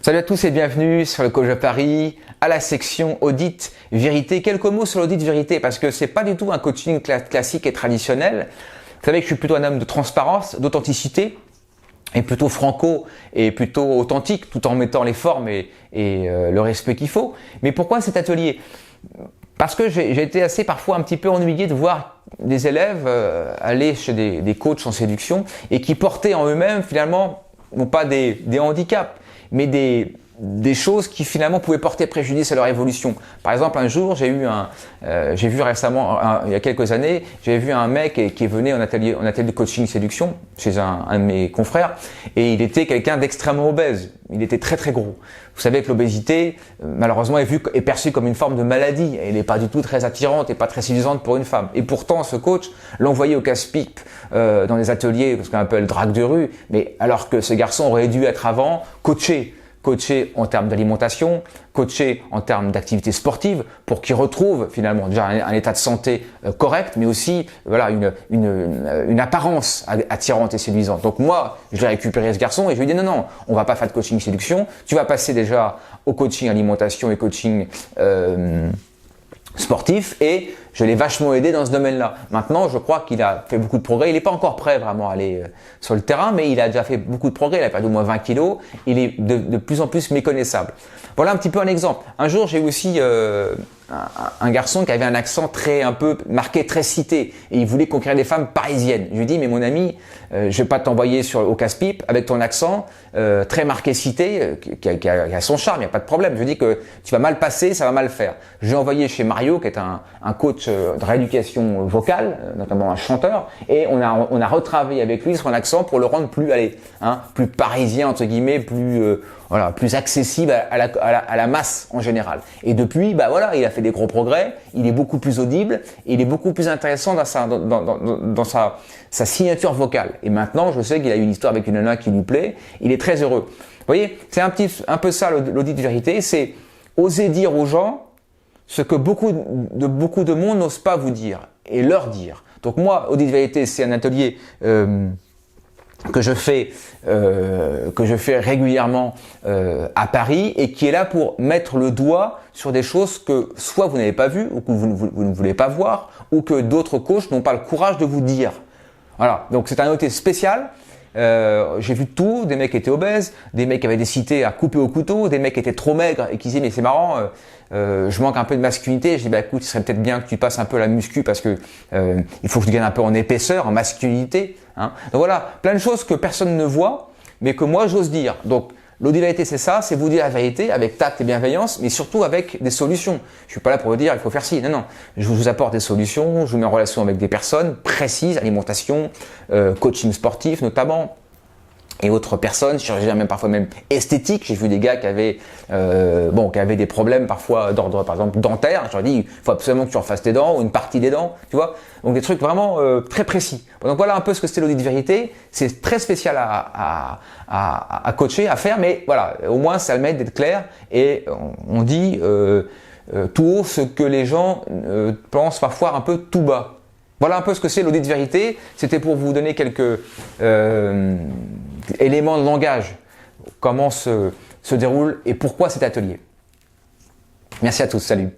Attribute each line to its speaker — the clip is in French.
Speaker 1: Salut à tous et bienvenue sur le Coach de Paris, à la section audit vérité. Quelques mots sur l'audit vérité parce que c'est pas du tout un coaching classique et traditionnel. Vous savez que je suis plutôt un homme de transparence, d'authenticité et plutôt franco et plutôt authentique tout en mettant les formes et le respect qu'il faut. Mais pourquoi cet atelier? Parce que j'ai été assez parfois un petit peu ennuyé de voir des élèves aller chez des coachs en séduction et qui portaient en eux-mêmes finalement non pas des handicaps, mais des choses qui finalement pouvaient porter préjudice à leur évolution. Par exemple, un jour, j'ai vu récemment, il y a quelques années, j'ai vu un mec qui est venu en atelier de coaching séduction chez un de mes confrères et il était quelqu'un d'extrêmement obèse. Il était très très gros. Vous savez que l'obésité, malheureusement, est perçue comme une forme de maladie. Elle n'est pas du tout très attirante et pas très séduisante pour une femme. Et pourtant, ce coach l'envoyait au casse-pipe dans les ateliers, ce qu'on appelle drague de rue, mais alors que ce garçon aurait dû être avant coaché en termes d'alimentation, coaché en termes d'activité sportive pour qu'il retrouve finalement déjà un état de santé correct, mais aussi voilà une apparence attirante et séduisante. Donc moi, je l'ai récupéré ce garçon et je lui ai dit non, on va pas faire de coaching séduction, tu vas passer déjà au coaching alimentation et coaching sportif et je l'ai vachement aidé dans ce domaine-là. Maintenant, je crois qu'il a fait beaucoup de progrès. Il n'est pas encore prêt vraiment à aller sur le terrain, mais il a déjà fait beaucoup de progrès. Il a perdu au moins 20 kilos. Il est de plus en plus méconnaissable. Voilà un petit peu un exemple. Un jour, j'ai eu aussi un garçon qui avait un accent un peu marqué, très cité, et il voulait conquérir des femmes parisiennes. Je lui ai dit, mais mon ami, je vais pas t'envoyer au casse-pipe avec ton accent très marqué cité, qui a son charme, il n'y a pas de problème. Je lui ai dit que tu vas mal passer, ça va mal faire. Je l'ai envoyé chez Mario, qui est un coach de rééducation vocale, notamment un chanteur, et on a retravaillé avec lui son accent pour le rendre plus parisien entre guillemets, plus accessible à la masse en général. Et depuis, il a fait des gros progrès, il est beaucoup plus audible, et il est beaucoup plus intéressant dans sa signature vocale. Et maintenant, je sais qu'il a eu une histoire avec une nana qui lui plaît, il est très heureux. Vous voyez, c'est un peu ça l'audit de vérité, c'est oser dire aux gens ce que beaucoup de monde n'ose pas vous dire et leur dire. Donc moi, audit de vérité, c'est un atelier que je fais régulièrement à Paris et qui est là pour mettre le doigt sur des choses que soit vous n'avez pas vues ou que vous ne voulez pas voir ou que d'autres coachs n'ont pas le courage de vous dire. Voilà, donc c'est un atelier spécial. J'ai vu tout, des mecs qui étaient obèses, des mecs qui avaient des cités à couper au couteau, des mecs qui étaient trop maigres et qui disaient mais c'est marrant, je manque un peu de masculinité. Je dis écoute, il serait peut-être bien que tu passes un peu à la muscu parce que il faut que tu gagnes un peu en épaisseur, en masculinité. Hein. Donc voilà, plein de choses que personne ne voit, mais que moi j'ose dire. Donc l'audit de vérité, c'est ça, c'est vous dire la vérité avec tact et bienveillance, mais surtout avec des solutions. Je suis pas là pour vous dire il faut faire ci, non. Je vous apporte des solutions, je vous mets en relation avec des personnes précises, alimentation, coaching sportif notamment, et autres personnes, chirurgiens parfois même esthétiques. J'ai vu des gars qui avaient des problèmes parfois d'ordre par exemple dentaire. Je leur dis il faut absolument que tu refasses tes dents ou une partie des dents, tu vois. Donc des trucs vraiment très précis. Donc voilà un peu ce que c'était l'audit de vérité. C'est très spécial à coacher, à faire, mais voilà, au moins ça le met d'être clair et on dit tout haut ce que les gens pensent parfois un peu tout bas. Voilà un peu ce que c'est l'audit de vérité. C'était pour vous donner quelques éléments de langage, comment se déroule et pourquoi cet atelier. Merci à tous, salut.